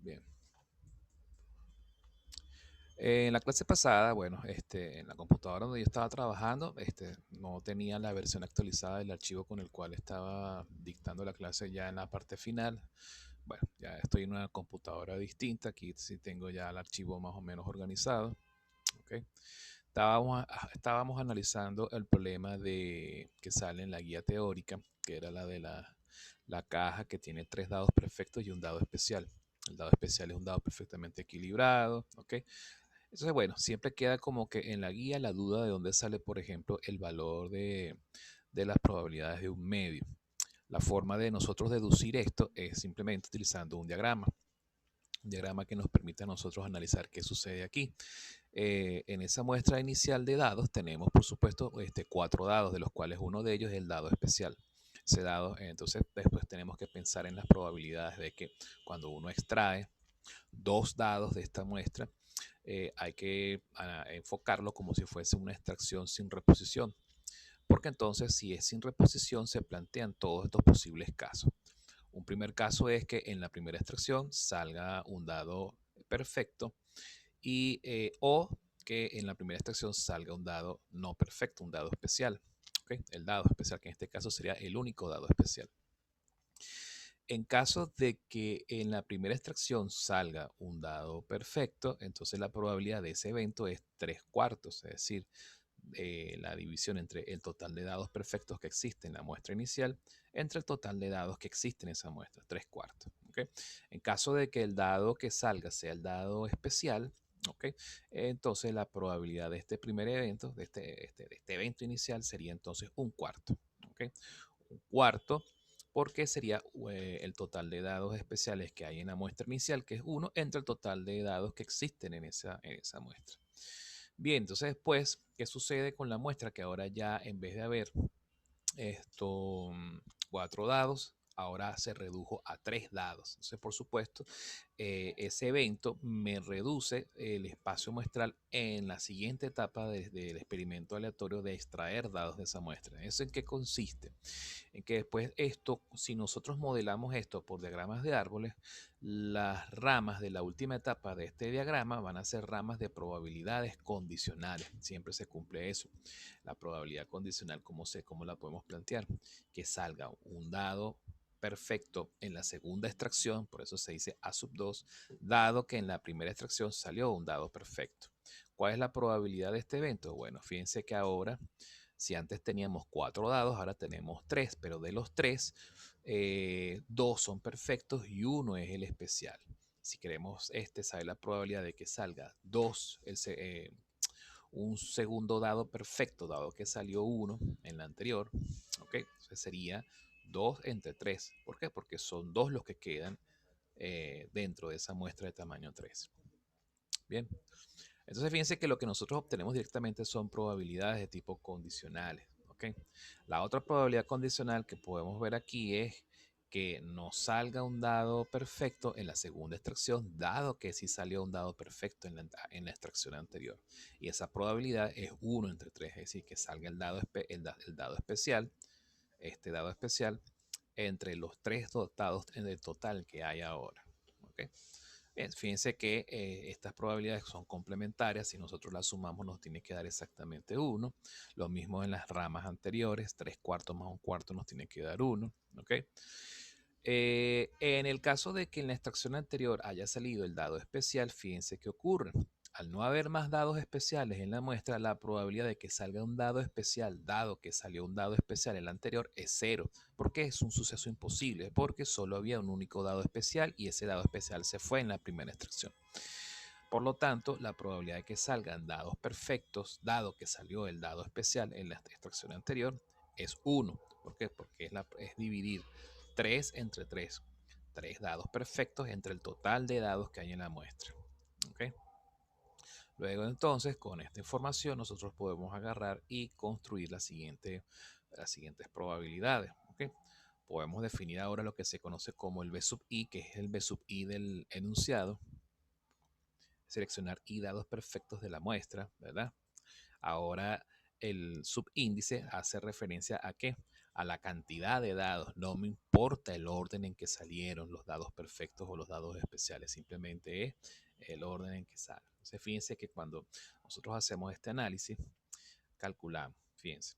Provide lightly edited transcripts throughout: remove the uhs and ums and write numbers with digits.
Bien. En la clase pasada, bueno, en la computadora donde yo estaba trabajando, no tenía la versión actualizada del archivo con el cual estaba dictando la clase ya en la parte final. Bueno, ya estoy en una computadora distinta. Aquí sí tengo ya el archivo más o menos organizado. ¿Ok? Estábamos analizando el problema que sale en la guía teórica, que era la de la caja que tiene tres dados perfectos y un dado especial. El dado especial es un dado perfectamente equilibrado, ¿ok? Entonces, bueno, siempre queda como que en la guía la duda de dónde sale, por ejemplo, el valor de las probabilidades de un medio. La forma de nosotros deducir esto es simplemente utilizando un diagrama que nos permite a nosotros analizar qué sucede aquí. En esa muestra inicial de dados tenemos, por supuesto, cuatro dados, de los cuales uno de ellos es el dado especial. Ese dado, entonces, después tenemos que pensar en las probabilidades de que cuando uno extrae dos dados de esta muestra, hay que enfocarlo como si fuese una extracción sin reposición, porque entonces si es sin reposición se plantean todos estos posibles casos. Un primer caso es que en la primera extracción salga un dado perfecto o que en la primera extracción salga un dado no perfecto, un dado especial. ¿Okay? El dado especial, que en este caso sería el único dado especial. En caso de que en la primera extracción salga un dado perfecto, entonces la probabilidad de ese evento es 3 cuartos, es decir, la división entre el total de dados perfectos que existe en la muestra inicial entre el total de dados que existen en esa muestra, 3 cuartos. ¿Okay? En caso de que el dado que salga sea el dado especial, ¿okay? Entonces la probabilidad de este primer evento, de este evento inicial, sería entonces un cuarto. ¿Okay? Un cuarto porque sería el total de dados especiales que hay en la muestra inicial, que es 1, entre el total de dados que existen en esa muestra. Bien, entonces después, ¿qué sucede con la muestra? Que ahora ya en vez de haber esto, cuatro dados, ahora se redujo a tres dados. Entonces, por supuesto, ese evento me reduce el espacio muestral en la siguiente etapa del experimento aleatorio de extraer dados de esa muestra. ¿Eso en qué consiste? En que después esto, si nosotros modelamos esto por diagramas de árboles, las ramas de la última etapa de este diagrama van a ser ramas de probabilidades condicionales. Siempre se cumple eso. La probabilidad condicional, ¿cómo la podemos plantear? Que salga un dado perfecto en la segunda extracción, por eso se dice A sub 2, dado que en la primera extracción salió un dado perfecto. ¿Cuál es la probabilidad de este evento? Bueno, fíjense que ahora si antes teníamos cuatro dados, ahora tenemos tres, pero de los tres, dos son perfectos y uno es el especial. Si queremos saber la probabilidad de que salga dos, un segundo dado perfecto, dado que salió uno en la anterior, ¿ok? Entonces sería 2 entre 3. ¿Por qué? Porque son dos los que quedan dentro de esa muestra de tamaño 3. Bien. Entonces fíjense que lo que nosotros obtenemos directamente son probabilidades de tipo condicionales. ¿Okay? La otra probabilidad condicional que podemos ver aquí es que nos salga un dado perfecto en la segunda extracción, dado que sí salió un dado perfecto en la extracción anterior. Y esa probabilidad es 1 entre 3, es decir, que salga el dado especial, este dado especial, entre los tres dados en el total que hay ahora. ¿Okay? Bien, fíjense que estas probabilidades son complementarias. Si nosotros las sumamos, nos tiene que dar exactamente 1. Lo mismo en las ramas anteriores. 3 cuartos más un cuarto nos tiene que dar 1. ¿Okay? En el caso de que en la extracción anterior haya salido el dado especial, fíjense qué ocurre. Al no haber más dados especiales en la muestra, la probabilidad de que salga un dado especial, dado que salió un dado especial en el anterior, es cero. ¿Por qué? Es un suceso imposible, porque solo había un único dado especial y ese dado especial se fue en la primera extracción. Por lo tanto, la probabilidad de que salgan dados perfectos, dado que salió el dado especial en la extracción anterior, es 1. ¿Por qué? Porque es dividir 3 entre 3. 3 dados perfectos entre el total de dados que hay en la muestra. ¿Okay? Luego entonces, con esta información, nosotros podemos agarrar y construir las siguientes probabilidades. ¿Okay? Podemos definir ahora lo que se conoce como el B sub i, que es el B sub i del enunciado. Seleccionar i dados perfectos de la muestra, ¿verdad? Ahora el subíndice hace referencia a qué? a la cantidad de dados, no me importa el orden en que salieron los dados perfectos o los dados especiales, simplemente es el orden en que salen. Entonces, fíjense que cuando nosotros hacemos este análisis, calculamos, fíjense,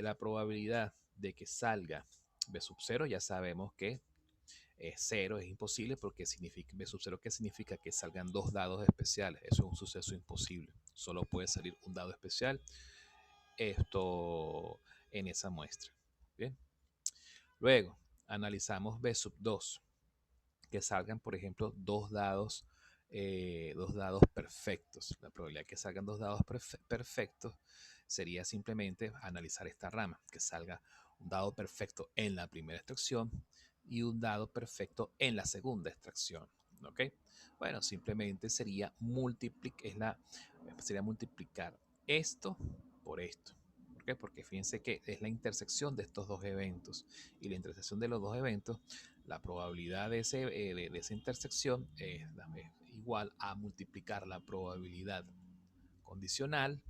la probabilidad de que salga B sub 0, ya sabemos que es 0, es imposible porque significa B sub 0, ¿qué significa? Que salgan dos dados especiales. Eso es un suceso imposible. Solo puede salir un dado especial esto en esa muestra. Bien. Luego, analizamos B sub 2, que salgan, por ejemplo, dos dados perfectos. La probabilidad de que salgan dos dados perfectos sería simplemente analizar esta rama, que salga un dado perfecto en la primera extracción y un dado perfecto en la segunda extracción. ¿Ok? Bueno, simplemente sería multiplicar esto por esto. ¿Por qué? Porque fíjense que es la intersección de estos dos eventos, y la intersección de los dos eventos, la probabilidad de esa intersección es igual a multiplicar la probabilidad condicional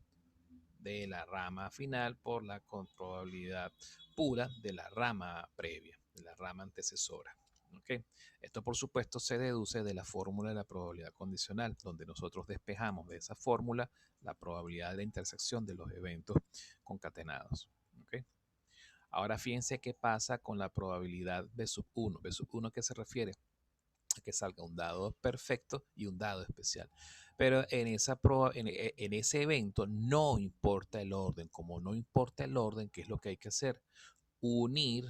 de la rama final por la probabilidad pura de la rama previa, de la rama antecesora. ¿Okay? Esto, por supuesto, se deduce de la fórmula de la probabilidad condicional, donde nosotros despejamos de esa fórmula la probabilidad de la intersección de los eventos concatenados. ¿Okay? Ahora fíjense qué pasa con la probabilidad B sub 1. B sub 1, ¿a qué se refiere? A que salga un dado perfecto y un dado especial. Pero en ese evento no importa el orden. Como no importa el orden, ¿qué es lo que hay que hacer? Unir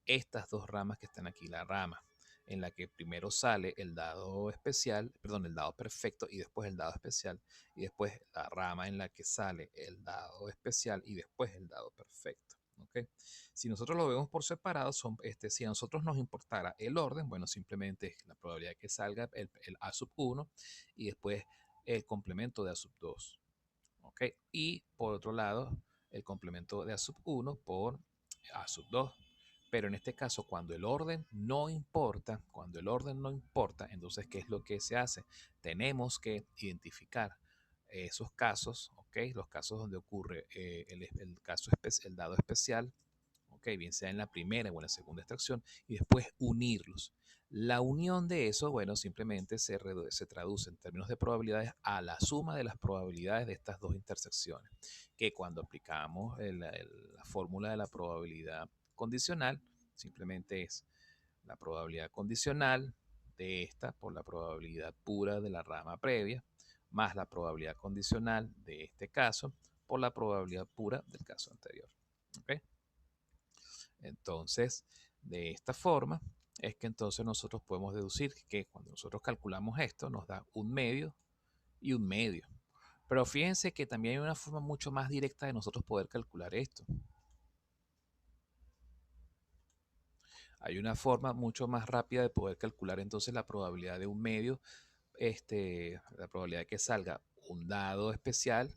estas dos ramas que están aquí. La rama en la que primero sale el dado especial, perdón, el dado perfecto y después el dado especial, y después la rama en la que sale el dado especial y después el dado perfecto. ¿Okay? Si nosotros lo vemos por separado, si a nosotros nos importara el orden, bueno, simplemente es la probabilidad de que salga el A sub 1 y después el complemento de A sub 2. ¿Okay? Y por otro lado, el complemento de A sub 1 por A sub 2. Pero en este caso, cuando el orden no importa, entonces, ¿qué es lo que se hace? Tenemos que identificar esos casos, ¿ok? Los casos donde ocurre el dado especial, ¿ok? Bien sea en la primera o en la segunda extracción, y después unirlos. La unión de eso, bueno, simplemente se traduce en términos de probabilidades a la suma de las probabilidades de estas dos intersecciones, que cuando aplicamos la fórmula de la probabilidad condicional, simplemente es la probabilidad condicional de esta por la probabilidad pura de la rama previa, más la probabilidad condicional de este caso por la probabilidad pura del caso anterior. ¿Okay? Entonces, de esta forma es que entonces nosotros podemos deducir que cuando nosotros calculamos esto nos da un medio y un medio. Pero fíjense que también hay una forma mucho más directa de nosotros poder calcular esto. Hay una forma mucho más rápida de poder calcular entonces la probabilidad de un medio, la probabilidad de que salga un dado especial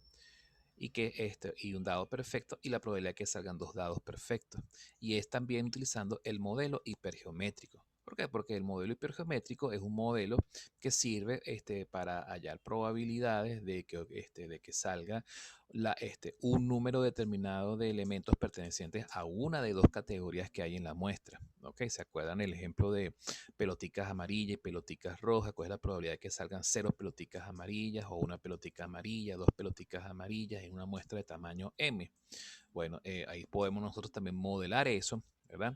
y un dado perfecto, y la probabilidad de que salgan dos dados perfectos. Y es también utilizando el modelo hipergeométrico. ¿Por qué? Porque el modelo hipergeométrico es un modelo que sirve para hallar probabilidades de que salga un número determinado de elementos pertenecientes a una de dos categorías que hay en la muestra. ¿Ok? ¿Se acuerdan el ejemplo de peloticas amarillas y peloticas rojas? ¿Cuál es la probabilidad de que salgan 0 peloticas amarillas o una pelotica amarilla, dos peloticas amarillas en una muestra de tamaño M? Bueno, ahí podemos nosotros también modelar eso, ¿verdad?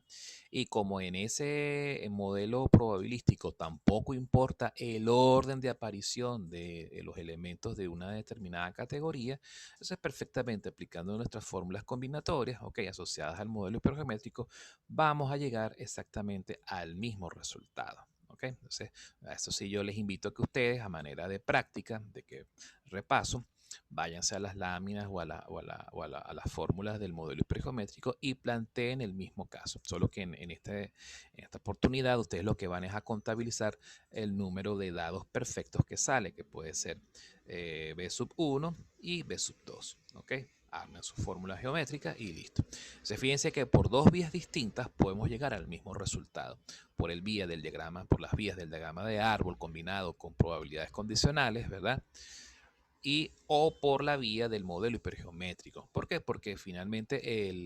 Y como en ese modelo probabilístico tampoco importa el orden de aparición de los elementos de una determinada categoría, entonces perfectamente aplicando nuestras fórmulas combinatorias, ok, asociadas al modelo hipergeométrico, vamos a llegar exactamente al mismo resultado. ¿Okay? Entonces, a eso sí yo les invito a que ustedes, a manera de práctica, de que repaso, váyanse a las láminas a las fórmulas del modelo hipergeométrico y planteen el mismo caso. Solo que en esta oportunidad ustedes lo que van es a contabilizar el número de dados perfectos que sale, que puede ser B sub 1 y B sub 2. ¿Ok? Armen su fórmula geométrica y listo. Entonces fíjense que por dos vías distintas podemos llegar al mismo resultado. Por las vías del diagrama de árbol combinado con probabilidades condicionales, ¿verdad? O por la vía del modelo hipergeométrico. ¿Por qué? Porque finalmente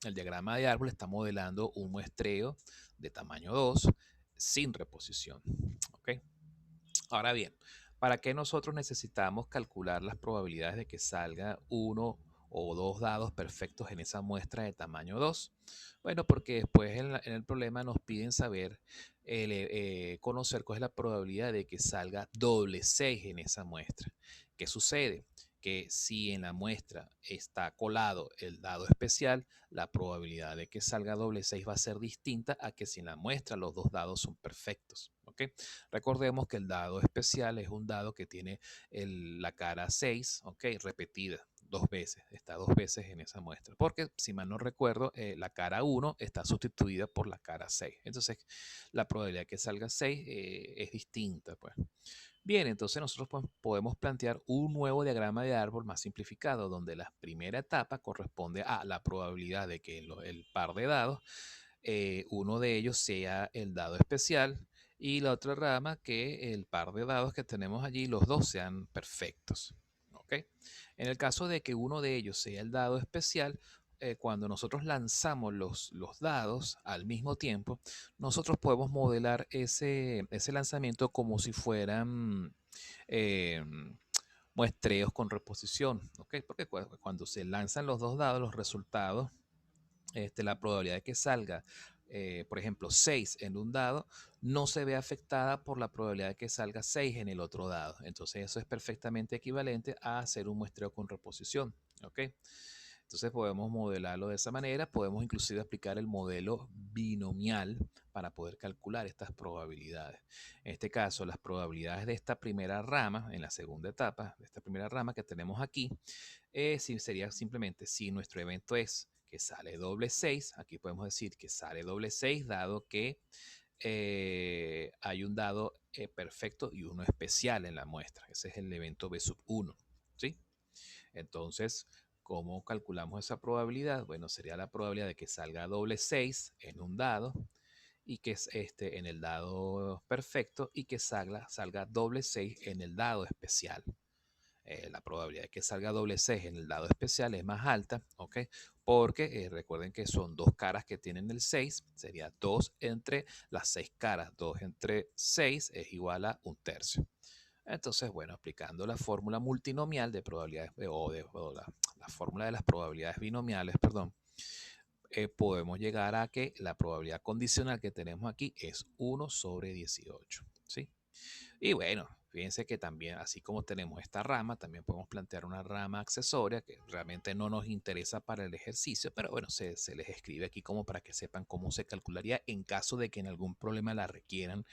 El diagrama de árbol está modelando un muestreo de tamaño 2 sin reposición. ¿Ok? Ahora bien, ¿para qué nosotros necesitamos calcular las probabilidades de que salga uno o dos dados perfectos en esa muestra de tamaño 2? Bueno, porque después en el problema nos piden saber, conocer cuál es la probabilidad de que salga doble 6 en esa muestra. ¿Qué sucede? Que si en la muestra está colado el dado especial, la probabilidad de que salga doble 6 va a ser distinta a que si en la muestra los dos dados son perfectos. ¿Ok? Recordemos que el dado especial es un dado que tiene la cara 6, ¿ok? Repetida dos veces, está dos veces en esa muestra, porque si mal no recuerdo, la cara 1 está sustituida por la cara 6. Entonces, la probabilidad de que salga 6 es distinta, pues. Bien, entonces nosotros pues, podemos plantear un nuevo diagrama de árbol más simplificado, donde la primera etapa corresponde a la probabilidad de que el par de dados, uno de ellos sea el dado especial y la otra rama que el par de dados que tenemos allí, los dos sean perfectos. ¿Ok? En el caso de que uno de ellos sea el dado especial, cuando nosotros lanzamos los dados al mismo tiempo, nosotros podemos modelar ese lanzamiento como si fueran eh, muestreos con reposición. ¿Ok? Porque cuando se lanzan los dos dados, los resultados, la probabilidad de que salga, por ejemplo, 6 en un dado, no se ve afectada por la probabilidad de que salga 6 en el otro dado. Entonces eso es perfectamente equivalente a hacer un muestreo con reposición. ¿Ok? Entonces podemos modelarlo de esa manera, podemos inclusive aplicar el modelo binomial para poder calcular estas probabilidades. En este caso, las probabilidades de esta primera rama, en la segunda etapa, de esta primera rama que tenemos aquí, sería simplemente si nuestro evento es que sale doble 6, aquí podemos decir que sale doble 6 dado que hay un dado perfecto y uno especial en la muestra. Ese es el evento B sub 1. ¿Sí? Entonces, ¿cómo calculamos esa probabilidad? Bueno, sería la probabilidad de que salga doble 6 en un dado y que es en el dado perfecto y que salga doble 6 en el dado especial. La probabilidad de que salga doble 6 en el dado especial es más alta, ¿ok? Porque recuerden que son dos caras que tienen el 6, sería 2 entre las 6 caras, 2 entre 6 es igual a un tercio. Entonces, bueno, aplicando la fórmula multinomial de probabilidades, o la fórmula de las probabilidades binomiales, perdón, podemos llegar a que la probabilidad condicional que tenemos aquí es 1 sobre 18, ¿sí? Y bueno, fíjense que también, así como tenemos esta rama, también podemos plantear una rama accesoria que realmente no nos interesa para el ejercicio, pero bueno, se les escribe aquí como para que sepan cómo se calcularía en caso de que en algún problema la requieran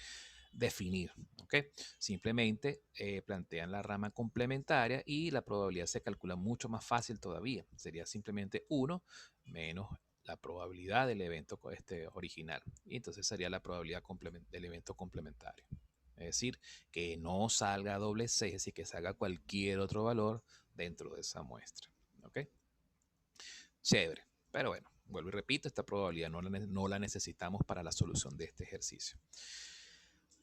definir. ¿Ok? Simplemente plantean la rama complementaria y la probabilidad se calcula mucho más fácil todavía. Sería simplemente 1 menos la probabilidad del evento original. Y entonces sería la probabilidad del evento complementario. Es decir, que no salga doble 6, es decir, que salga cualquier otro valor dentro de esa muestra. ¿Ok? Chévere. Pero bueno, vuelvo y repito, esta probabilidad no la necesitamos para la solución de este ejercicio.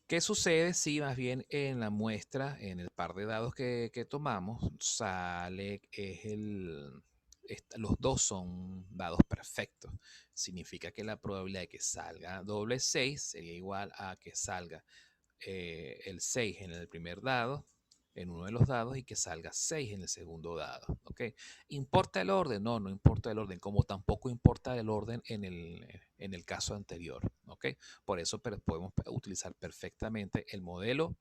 ¿Qué sucede si más bien en la muestra, en el par de dados que tomamos, sale, los dos son dados perfectos? Significa que la probabilidad de que salga doble 6 sería igual a que salga el 6 en el primer dado, en uno de los dados, y que salga 6 en el segundo dado. ¿Ok? ¿Importa el orden? No, no importa el orden, como tampoco importa el orden en el caso anterior. ¿Ok? Por eso podemos utilizar perfectamente el modelo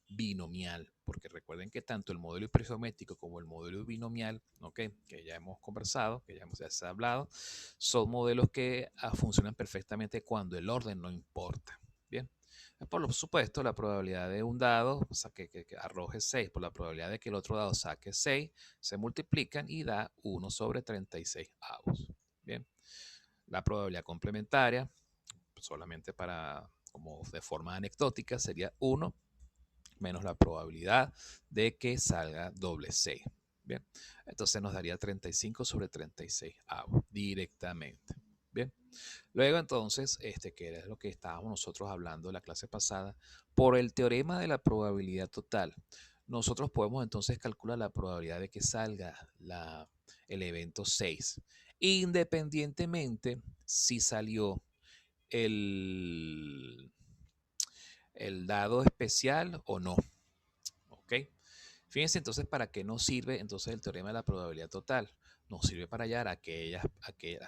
binomial, porque recuerden que tanto el modelo hipergeométrico como el modelo binomial, ¿okay? Que ya hemos conversado, que ya se ha hablado, son modelos que funcionan perfectamente cuando el orden no importa. Bien, por supuesto, la probabilidad de un dado, o sea, que arroje 6 por la probabilidad de que el otro dado saque 6, se multiplican y da 1 sobre 36 avos. Bien, la probabilidad complementaria, solamente como de forma anecdótica, sería 1 menos la probabilidad de que salga doble 6. Bien, entonces nos daría 35 sobre 36 avos directamente. Bien, luego entonces, que era lo que estábamos nosotros hablando en la clase pasada, por el teorema de la probabilidad total, nosotros podemos entonces calcular la probabilidad de que salga el evento 6 independientemente si salió el, el dado especial o no. ¿Ok? Fíjense entonces para qué nos sirve entonces el teorema de la probabilidad total. Nos sirve para hallar aquellas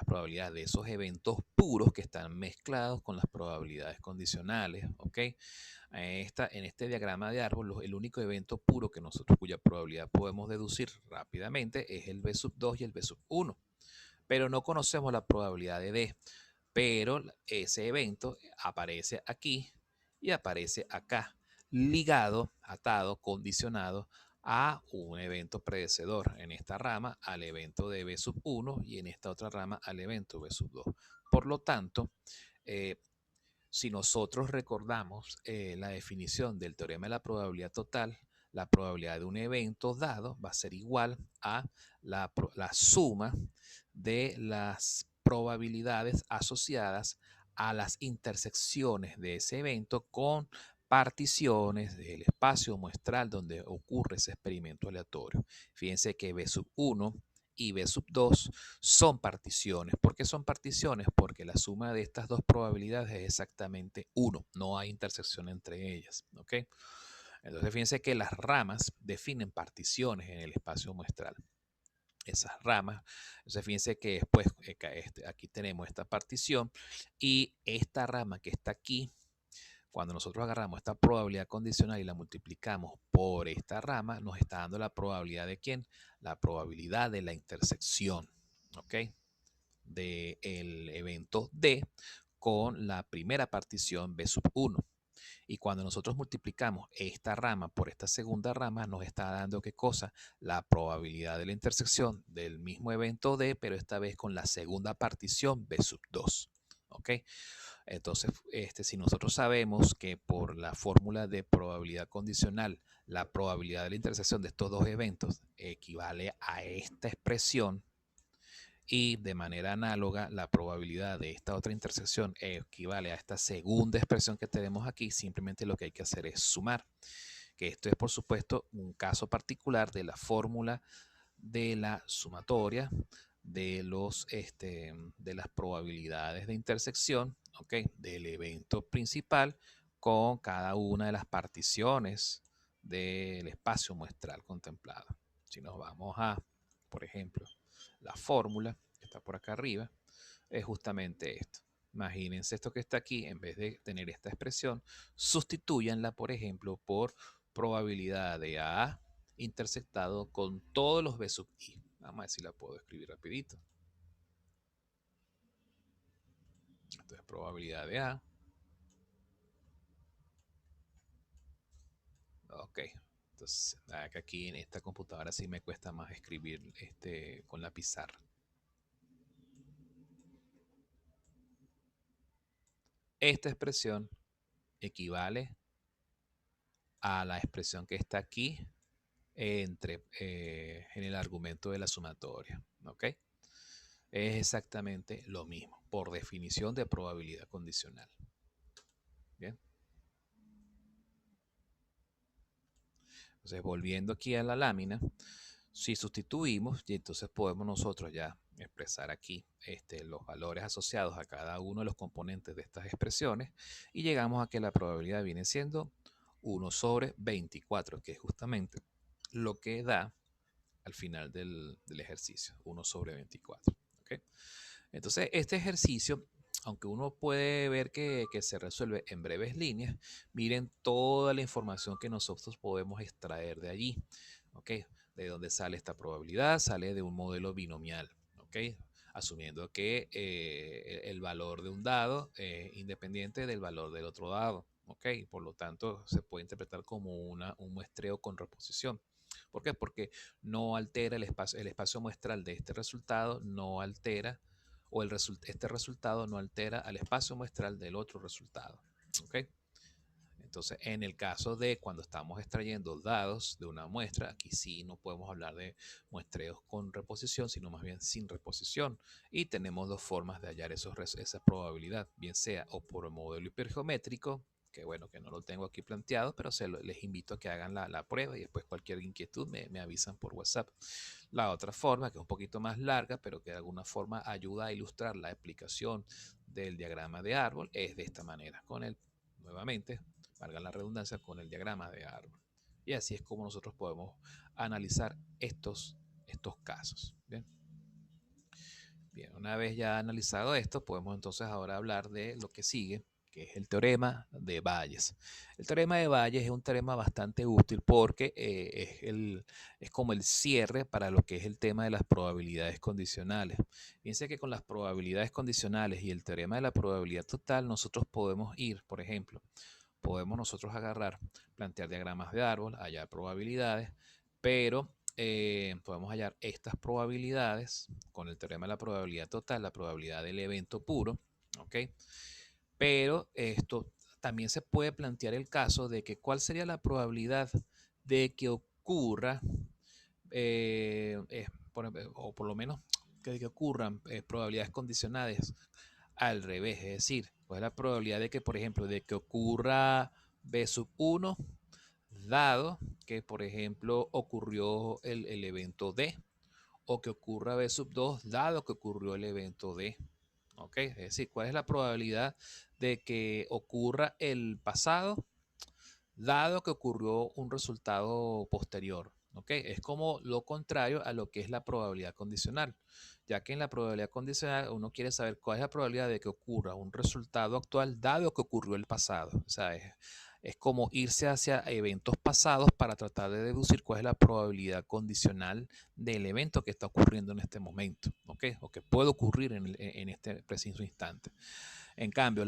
probabilidades de esos eventos puros que están mezclados con las probabilidades condicionales. ¿Ok? En este diagrama de árbol, el único evento puro que nosotros cuya probabilidad podemos deducir rápidamente es el B sub 2 y el B sub 1. Pero no conocemos la probabilidad de D. Pero ese evento aparece aquí y aparece acá, ligado, atado, condicionado a un evento predecesor, en esta rama al evento de B sub 1 y en esta otra rama al evento B sub 2. Por lo tanto, eh, si nosotros recordamos la definición del teorema de la probabilidad total, la probabilidad de un evento dado va a ser igual a la suma de las probabilidades asociadas a las intersecciones de ese evento con particiones del espacio muestral donde ocurre ese experimento aleatorio. Fíjense que B sub 1 y B sub 2 son particiones. ¿Por qué son particiones? Porque la suma de estas dos probabilidades es exactamente 1. No hay intersección entre ellas. ¿Ok? Entonces fíjense que las ramas definen particiones en el espacio muestral. Esas ramas. Entonces fíjense que después aquí tenemos esta partición y esta rama que está aquí, cuando nosotros agarramos esta probabilidad condicional y la multiplicamos por esta rama, nos está dando la probabilidad de ¿quién? La probabilidad de la intersección, ¿ok? Del evento D con la primera partición B sub 1. Y cuando nosotros multiplicamos esta rama por esta segunda rama, nos está dando ¿qué cosa? La probabilidad de la intersección del mismo evento D, pero esta vez con la segunda partición B sub 2. ¿Ok? Entonces, si nosotros sabemos que por la fórmula de probabilidad condicional, la probabilidad de la intersección de estos dos eventos equivale a esta expresión, y de manera análoga la probabilidad de esta otra intersección equivale a esta segunda expresión que tenemos aquí, simplemente lo que hay que hacer es sumar, que esto es por supuesto un caso particular de la fórmula de la sumatoria de las probabilidades de intersección, ¿ok? Del evento principal con cada una de las particiones del espacio muestral contemplado. Si nos vamos a, por ejemplo, la fórmula que está por acá arriba, es justamente esto. Imagínense esto que está aquí, en vez de tener esta expresión, sustituyanla, por ejemplo, por probabilidad de A intersectado con todos los B sub I. Vamos a ver si la puedo escribir rapidito. Entonces, probabilidad de A. Ok. Entonces, aquí en esta computadora sí me cuesta más escribir con la pizarra. Esta expresión equivale a la expresión que está aquí en el argumento de la sumatoria. ¿Ok? Es exactamente lo mismo, por definición de probabilidad condicional. Bien. Entonces, volviendo aquí a la lámina, si sustituimos, y entonces podemos nosotros ya expresar aquí los valores asociados a cada uno de los componentes de estas expresiones y llegamos a que la probabilidad viene siendo 1 sobre 24, que es justamente lo que da al final del ejercicio, 1 sobre 24. ¿Okay? Entonces, este ejercicio, aunque uno puede ver que se resuelve en breves líneas, miren toda la información que nosotros podemos extraer de allí. ¿Ok? ¿De dónde sale esta probabilidad? Sale de un modelo binomial. ¿Ok? Asumiendo que el valor de un dado es independiente del valor del otro dado. ¿Ok? Por lo tanto, se puede interpretar como un muestreo con reposición. ¿Por qué? Porque no altera el espacio muestral de este resultado, no altera, o este resultado no altera al espacio muestral del otro resultado. ¿Ok? Entonces, en el caso de cuando estamos extrayendo dados de una muestra, aquí sí no podemos hablar de muestreos con reposición, sino más bien sin reposición. Y tenemos dos formas de hallar esa probabilidad, bien sea o por modelo hipergeométrico, que bueno, que no lo tengo aquí planteado, pero les invito a que hagan la prueba y después cualquier inquietud me avisan por WhatsApp. La otra forma, que es un poquito más larga, pero que de alguna forma ayuda a ilustrar la explicación del diagrama de árbol, es de esta manera, nuevamente, valga la redundancia, con el diagrama de árbol. Y así es como nosotros podemos analizar estos casos. Bien. Bien, una vez ya analizado esto, podemos entonces ahora hablar de lo que sigue, que es el teorema de Bayes. El teorema de Bayes es un teorema bastante útil porque es como el cierre para lo que es el tema de las probabilidades condicionales. Fíjense que con las probabilidades condicionales y el teorema de la probabilidad total, nosotros podemos ir, por ejemplo, podemos nosotros plantear diagramas de árbol, hallar probabilidades, pero podemos hallar estas probabilidades con el teorema de la probabilidad total, la probabilidad del evento puro, ¿ok? Pero esto también se puede plantear el caso de que cuál sería la probabilidad de que ocurra, o por lo menos que ocurran probabilidades condicionales al revés, es decir, cuál es la probabilidad de que, por ejemplo, de que ocurra B sub 1 dado que, por ejemplo, ocurrió el evento D, o que ocurra B sub 2 dado que ocurrió el evento D. ¿Ok? Es decir, ¿cuál es la probabilidad de que ocurra el pasado dado que ocurrió un resultado posterior? ¿Ok? Es como lo contrario a lo que es la probabilidad condicional, ya que en la probabilidad condicional uno quiere saber cuál es la probabilidad de que ocurra un resultado actual dado que ocurrió el pasado. O sea, es como irse hacia eventos pasados para tratar de deducir cuál es la probabilidad condicional del evento que está ocurriendo en este momento, ¿ok? O que puede ocurrir en este preciso instante. En cambio,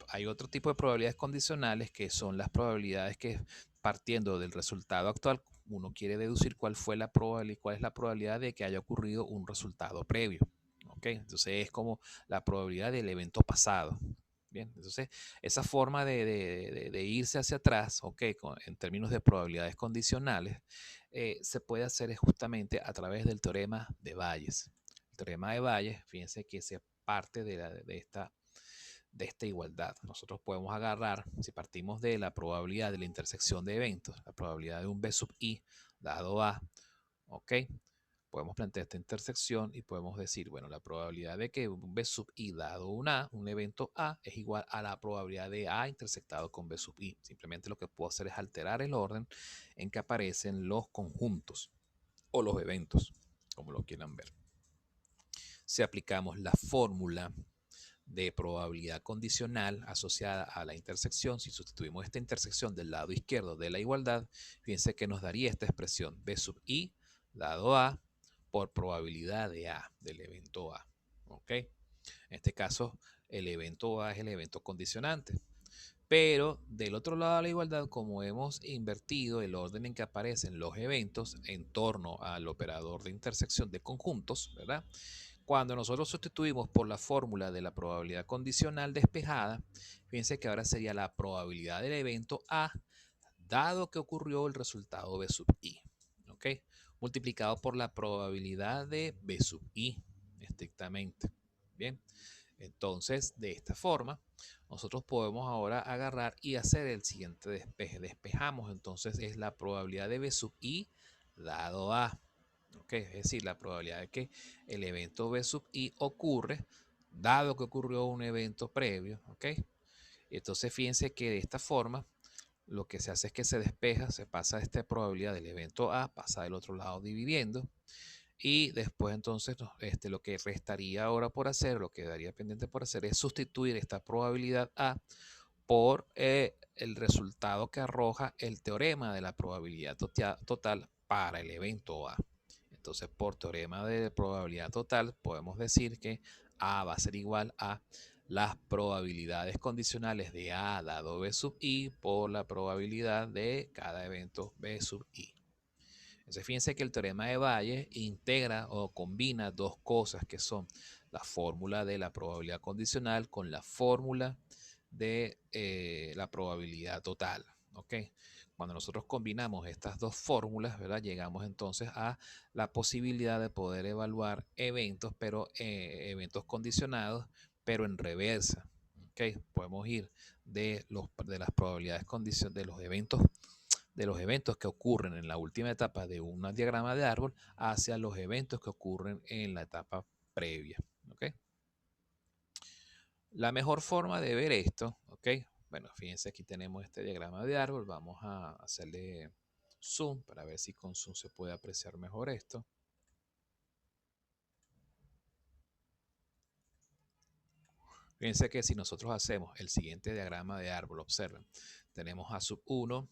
hay otro tipo de probabilidades condicionales que son las probabilidades que, partiendo del resultado actual, uno quiere deducir cuál es la probabilidad de que haya ocurrido un resultado previo. ¿Ok? Entonces es como la probabilidad del evento pasado. Bien, entonces esa forma de irse hacia atrás, ok, en términos de probabilidades condicionales, se puede hacer justamente a través del teorema de Bayes. El teorema de Bayes, fíjense que se parte de esta igualdad. Nosotros podemos agarrar, si partimos de la probabilidad de la intersección de eventos, la probabilidad de un B sub I dado A, ¿ok? Podemos plantear esta intersección y podemos decir, bueno, la probabilidad de que un B sub I dado un evento A, es igual a la probabilidad de A intersectado con B sub I. Simplemente lo que puedo hacer es alterar el orden en que aparecen los conjuntos o los eventos, como lo quieran ver. Si aplicamos la fórmula de probabilidad condicional asociada a la intersección, si sustituimos esta intersección del lado izquierdo de la igualdad, fíjense que nos daría esta expresión B sub I dado A por probabilidad de A, del evento A. ¿Ok? En este caso, el evento A es el evento condicionante. Pero del otro lado de la igualdad, como hemos invertido el orden en que aparecen los eventos en torno al operador de intersección de conjuntos, ¿verdad? Cuando nosotros sustituimos por la fórmula de la probabilidad condicional despejada, fíjense que ahora sería la probabilidad del evento A, dado que ocurrió el resultado B sub I, ¿ok? Multiplicado por la probabilidad de B sub I, estrictamente. Bien, entonces de esta forma, nosotros podemos ahora agarrar y hacer el siguiente despeje. Despejamos entonces es la probabilidad de B sub I dado A. Okay, es decir, la probabilidad de que el evento B sub I ocurre, dado que ocurrió un evento previo. Okay. Entonces, fíjense que de esta forma, lo que se hace es que se despeja, se pasa esta probabilidad del evento A, pasa del otro lado dividiendo, y después entonces lo que restaría ahora por hacer, lo que daría pendiente por hacer es sustituir esta probabilidad A por el resultado que arroja el teorema de la probabilidad total para el evento A. Entonces, por teorema de probabilidad total, podemos decir que A va a ser igual a las probabilidades condicionales de A dado B sub I por la probabilidad de cada evento B sub I. Entonces, fíjense que el teorema de Bayes integra o combina dos cosas que son la fórmula de la probabilidad condicional con la fórmula de la probabilidad total. ¿Ok? Cuando nosotros combinamos estas dos fórmulas, ¿verdad? Llegamos entonces a la posibilidad de poder evaluar eventos, pero eventos condicionados, pero en reversa. ¿ok? Podemos ir de las probabilidades de los eventos que ocurren en la última etapa de un diagrama de árbol hacia los eventos que ocurren en la etapa previa, ¿ok? La mejor forma de ver esto, ¿ok? Bueno, fíjense, aquí tenemos este diagrama de árbol. Vamos a hacerle zoom para ver si con zoom se puede apreciar mejor esto. Fíjense que si nosotros hacemos el siguiente diagrama de árbol, observen, tenemos A sub 1,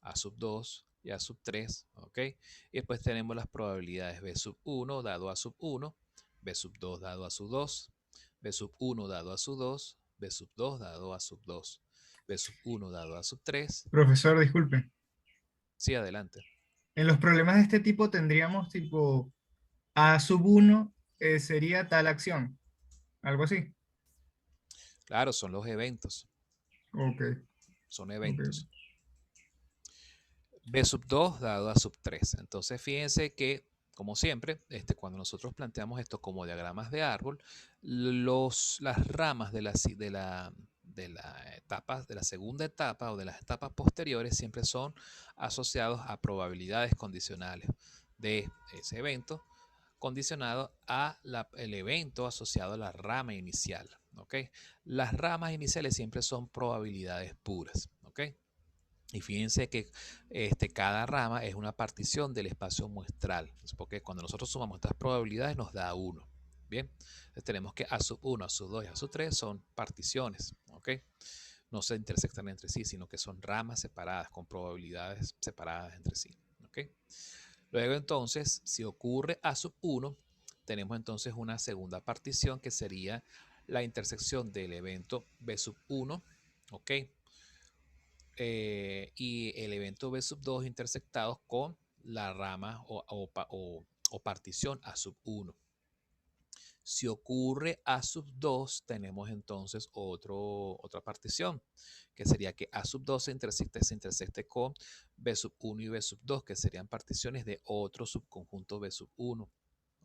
A sub 2 y A sub 3, ¿ok? Y después tenemos las probabilidades B sub 1 dado A sub 1, B sub 2 dado A sub 2, B sub 1 dado A sub 2, B sub 2 dado A sub 2, B sub 1 dado A sub 3. Profesor, disculpe. Sí, adelante. En los problemas de este tipo tendríamos tipo A sub 1 sería tal acción, algo así. Claro, son los eventos. Ok, Son ok. eventos. B sub 2 dado a sub 3. Entonces, fíjense que, como siempre, cuando nosotros planteamos esto como diagramas de árbol, las ramas de la etapa, de la segunda etapa o de las etapas posteriores siempre son asociados a probabilidades condicionales de ese evento condicionado a el evento asociado a la rama inicial. ¿Ok? Las ramas iniciales siempre son probabilidades puras. ¿Ok? Y fíjense que cada rama es una partición del espacio muestral, porque cuando nosotros sumamos estas probabilidades nos da 1. Bien, entonces tenemos que A sub 1, A sub 2 y A sub 3 son particiones, ¿ok? No se intersectan entre sí, sino que son ramas separadas, con probabilidades separadas entre sí, ¿ok? Luego entonces, si ocurre A sub 1, tenemos entonces una segunda partición que sería la intersección del evento B sub 1, ¿ok? Y el evento B sub 2 intersectados con la rama o partición A sub 1. Si ocurre A sub 2, tenemos entonces otra partición, que sería que A sub 2 se intersecte con B sub 1 y B sub 2, que serían particiones de otro subconjunto B sub 1,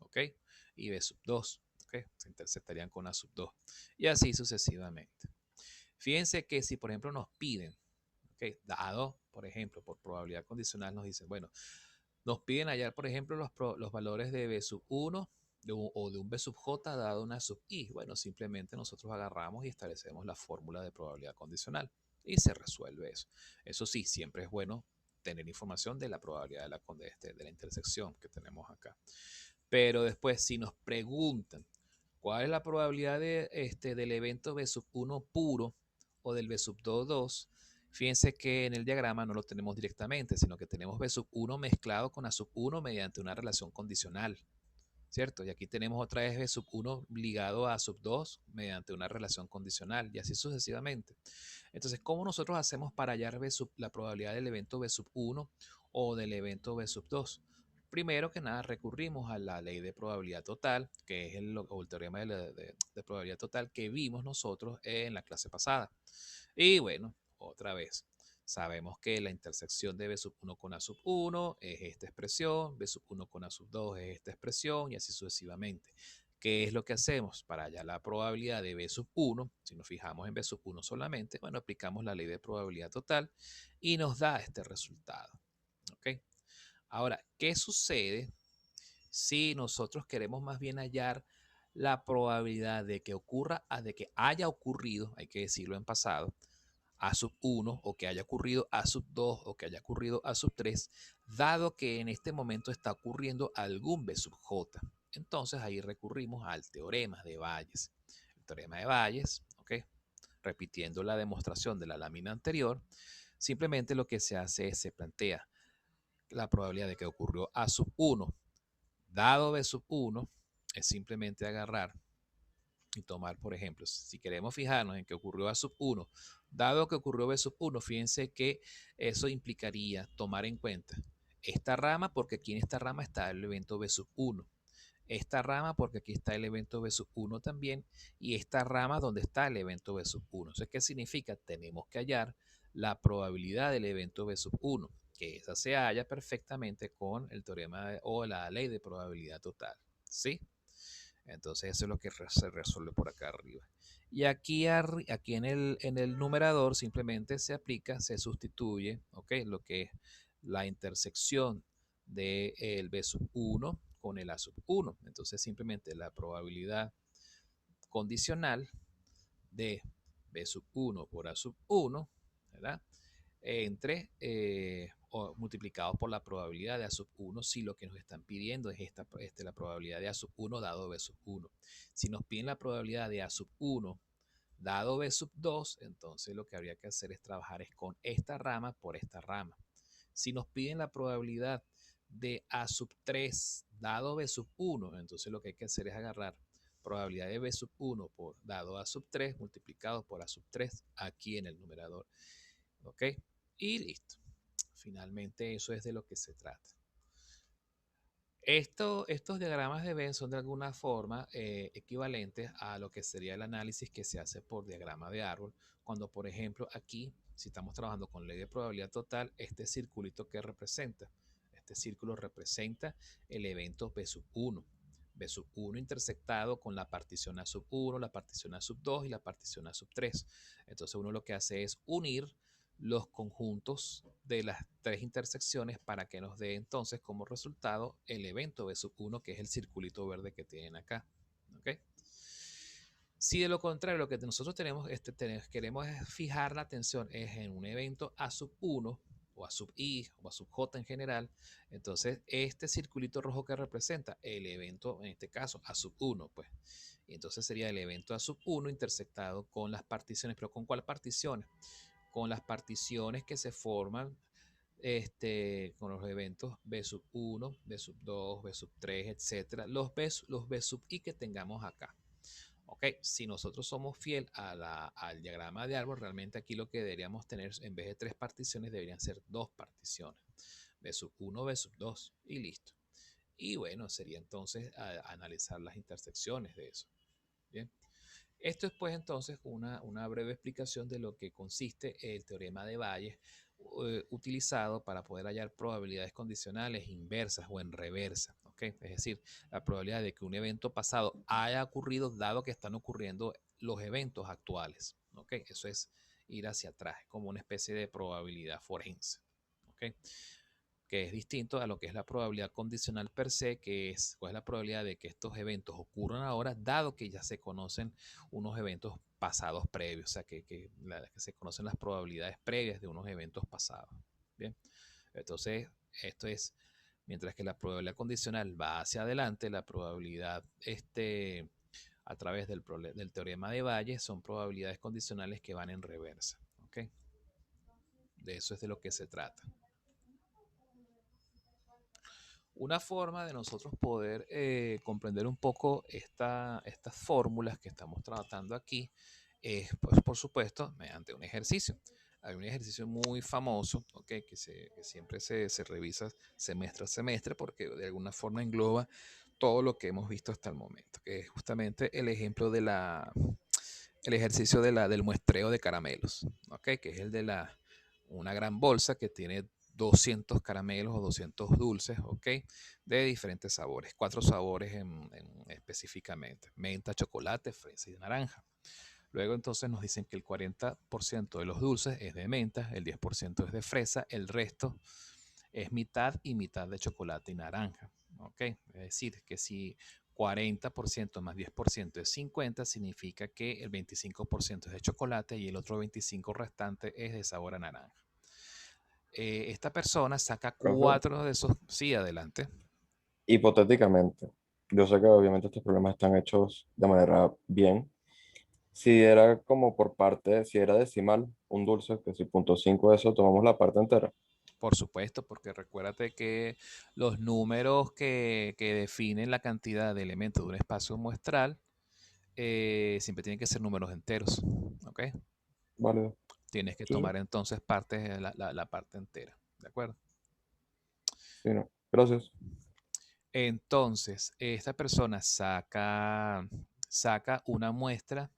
¿ok? Y B sub 2, ¿ok? Se intersectarían con A sub 2. Y así sucesivamente. Fíjense que si, por ejemplo, nos piden, ¿ok? Dado, por ejemplo, por probabilidad condicional, nos dicen, bueno, nos piden hallar, por ejemplo, los valores de B sub 1 o de un B sub J dado una sub I. Bueno, simplemente nosotros agarramos y establecemos la fórmula de probabilidad condicional y se resuelve eso. Eso sí, siempre es bueno tener información de la probabilidad de la intersección que tenemos acá. Pero después, si nos preguntan cuál es la probabilidad del evento B sub 1 puro o del B sub 2, fíjense que en el diagrama no lo tenemos directamente, sino que tenemos B sub 1 mezclado con A sub 1 mediante una relación condicional, ¿cierto? Y aquí tenemos otra vez B sub 1 ligado a sub 2 mediante una relación condicional y así sucesivamente. Entonces, ¿cómo nosotros hacemos para hallar la probabilidad del evento B sub 1 o del evento B sub 2? Primero que nada, recurrimos a la ley de probabilidad total, que es el teorema de probabilidad total que vimos nosotros en la clase pasada. Y bueno, otra vez, sabemos que la intersección de B sub 1 con A sub 1 es esta expresión, B sub 1 con A sub 2 es esta expresión y así sucesivamente. ¿Qué es lo que hacemos para hallar la probabilidad de B sub 1? Si nos fijamos en B sub 1 solamente, bueno, aplicamos la ley de probabilidad total y nos da este resultado. ¿Ok? Ahora, ¿qué sucede si nosotros queremos más bien hallar la probabilidad de que ocurra, de que haya ocurrido, hay que decirlo en pasado, A sub 1 o que haya ocurrido A sub 2 o que haya ocurrido A sub 3, dado que en este momento está ocurriendo algún B sub J? Entonces ahí recurrimos al teorema de Bayes. El teorema de Bayes, ¿ok? Repitiendo la demostración de la lámina anterior, simplemente lo que se hace es se plantea la probabilidad de que ocurrió A sub 1 dado B sub 1 es simplemente agarrar y tomar, por ejemplo, si queremos fijarnos en que ocurrió A sub 1, dado que ocurrió B sub 1, fíjense que eso implicaría tomar en cuenta esta rama, porque aquí en esta rama está el evento B sub 1, esta rama porque aquí está el evento B sub 1 también, y esta rama donde está el evento B sub 1. Entonces, ¿qué significa? Tenemos que hallar la probabilidad del evento B sub 1, que esa se halla perfectamente con el teorema o la ley de probabilidad total. ¿Sí? Entonces eso es lo que se resuelve por acá arriba. Y aquí, aquí en el numerador simplemente se aplica, se sustituye, ¿ok? Lo que es la intersección del B sub 1 con el A sub 1. Entonces simplemente la probabilidad condicional de B sub 1 por A sub 1, ¿verdad? Entre o multiplicados por la probabilidad de A sub 1 si lo que nos están pidiendo es la probabilidad de A sub 1 dado B sub 1. Si nos piden la probabilidad de A sub 1 dado B sub 2, entonces lo que habría que hacer es trabajar es con esta rama por esta rama. Si nos piden la probabilidad de A sub 3 dado B sub 1, entonces lo que hay que hacer es agarrar probabilidad de B sub 1 por dado A sub 3 multiplicado por A sub 3 aquí en el numerador. ¿Ok? Y listo. Finalmente eso es de lo que se trata. Estos diagramas de Venn son de alguna forma equivalentes a lo que sería el análisis que se hace por diagrama de árbol, cuando por ejemplo aquí, si estamos trabajando con ley de probabilidad total, este circulito que representa, este círculo representa el evento B sub 1. B sub 1 intersectado con la partición A sub 1, la partición A sub 2 y la partición A sub 3. Entonces uno lo que hace es unir los conjuntos de las tres intersecciones para que nos dé entonces como resultado el evento B sub 1, que es el circulito verde que tienen acá. ¿Okay? Si de lo contrario lo que nosotros queremos fijar la atención es en un evento A sub 1 o A sub I o A sub J en general, entonces este circulito rojo que representa el evento, en este caso A sub 1, pues, y entonces sería el evento A sub 1 intersectado con las particiones, pero ¿con cuál particiones? Con las particiones que se forman con los eventos B sub 1, B sub 2, B sub 3, etcétera, los B sub I que tengamos acá. Ok, si nosotros somos fiel al diagrama de árbol, realmente aquí lo que deberíamos tener en vez de tres particiones deberían ser dos particiones. B sub 1, B sub 2 y listo. Y bueno, sería entonces analizar las intersecciones de eso. Bien. Esto es pues entonces una breve explicación de lo que consiste el teorema de Bayes utilizado para poder hallar probabilidades condicionales inversas o en reversa. ¿Okay? Es decir, la probabilidad de que un evento pasado haya ocurrido dado que están ocurriendo los eventos actuales. ¿Okay? Eso es ir hacia atrás, como una especie de probabilidad forense. ¿Okay? Que es distinto a lo que es la probabilidad condicional per se, que es cuál es la probabilidad de que estos eventos ocurran ahora, dado que ya se conocen unos eventos pasados previos, o sea, que se conocen las probabilidades previas de unos eventos pasados. Bien, entonces esto es, mientras que la probabilidad condicional va hacia adelante, la probabilidad a través del teorema de Bayes son probabilidades condicionales que van en reversa. ¿Okay? De eso es de lo que se trata. Una forma de nosotros poder comprender un poco estas fórmulas que estamos tratando aquí es, pues, por supuesto, mediante un ejercicio. Hay un ejercicio muy famoso, ¿okay? Que siempre se revisa semestre a semestre porque de alguna forma engloba todo lo que hemos visto hasta el momento, que es justamente el ejemplo el ejercicio del muestreo de caramelos, ¿okay? Que es el de una gran bolsa que tiene 200 caramelos o 200 dulces, ¿ok? De diferentes sabores, cuatro sabores específicamente, menta, chocolate, fresa y naranja. Luego entonces nos dicen que el 40% de los dulces es de menta, el 10% es de fresa, el resto es mitad y mitad de chocolate y naranja, ¿ok? Es decir, que si 40% más 10% es 50, significa que el 25% es de chocolate y el otro 25% restante es de sabor a naranja. Esta persona saca Profe, cuatro de esos. Sí, adelante. hipotéticamente, yo sé que obviamente estos problemas están hechos de manera bien. Si era como por parte, si era decimal, un dulce, que si punto 5 eso, tomamos la parte entera. Por supuesto, porque recuérdate que los números que definen la cantidad de elementos de un espacio muestral siempre tienen que ser números enteros. ¿Ok? Válido. Tienes que Sí, sí. tomar entonces la parte entera. ¿De acuerdo? Sí, no. Gracias. Entonces, esta persona saca una muestra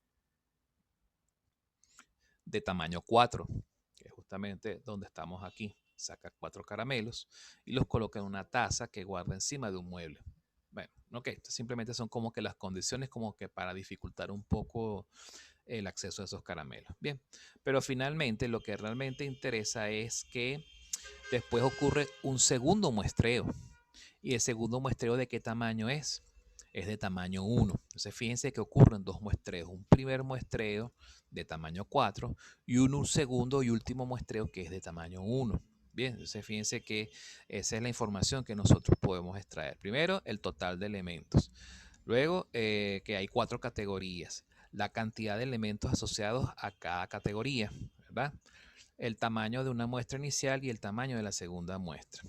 de tamaño 4, que es justamente donde estamos aquí. Saca 4 caramelos y los coloca en una taza que guarda encima de un mueble. Bueno, ok, simplemente son como que las condiciones como que para dificultar un poco el acceso a esos caramelos. Bien, pero finalmente lo que realmente interesa es que después ocurre un segundo muestreo. ¿Y el segundo muestreo de qué tamaño es? Es de tamaño 1. Entonces fíjense que ocurren dos muestreos. Un primer muestreo de tamaño 4 y un segundo y último muestreo que es de tamaño 1. Bien, entonces fíjense que esa es la información que nosotros podemos extraer. Primero, el total de elementos. Luego, que hay 4 categorías. La cantidad de elementos asociados a cada categoría, ¿verdad? El tamaño de una muestra inicial y el tamaño de la segunda muestra.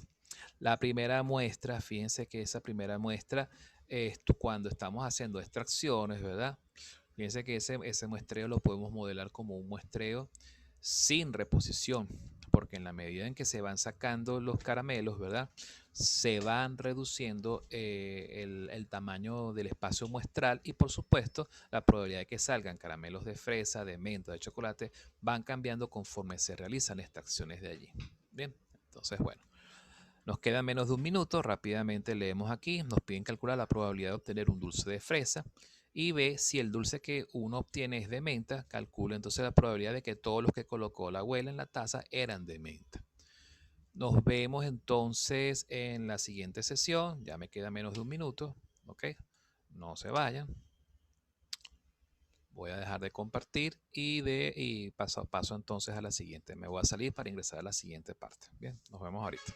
La primera muestra, fíjense que esa primera muestra, cuando estamos haciendo extracciones, ¿verdad? Fíjense que ese muestreo lo podemos modelar como un muestreo sin reposición, porque en la medida en que se van sacando los caramelos, ¿verdad? Se van reduciendo el tamaño del espacio muestral y por supuesto la probabilidad de que salgan caramelos de fresa, de menta, de chocolate, van cambiando conforme se realizan extracciones de allí. Bien, entonces bueno. Nos queda menos de un minuto, rápidamente leemos aquí, nos piden calcular la probabilidad de obtener un dulce de fresa y ve si el dulce que uno obtiene es de menta, calcula entonces la probabilidad de que todos los que colocó la abuela en la taza eran de menta. Nos vemos entonces en la siguiente sesión, ya me queda menos de un minuto, ¿ok? No se vayan. Voy a dejar de compartir y paso a paso entonces a la siguiente. Me voy a salir para ingresar a la siguiente parte. Bien, nos vemos ahorita.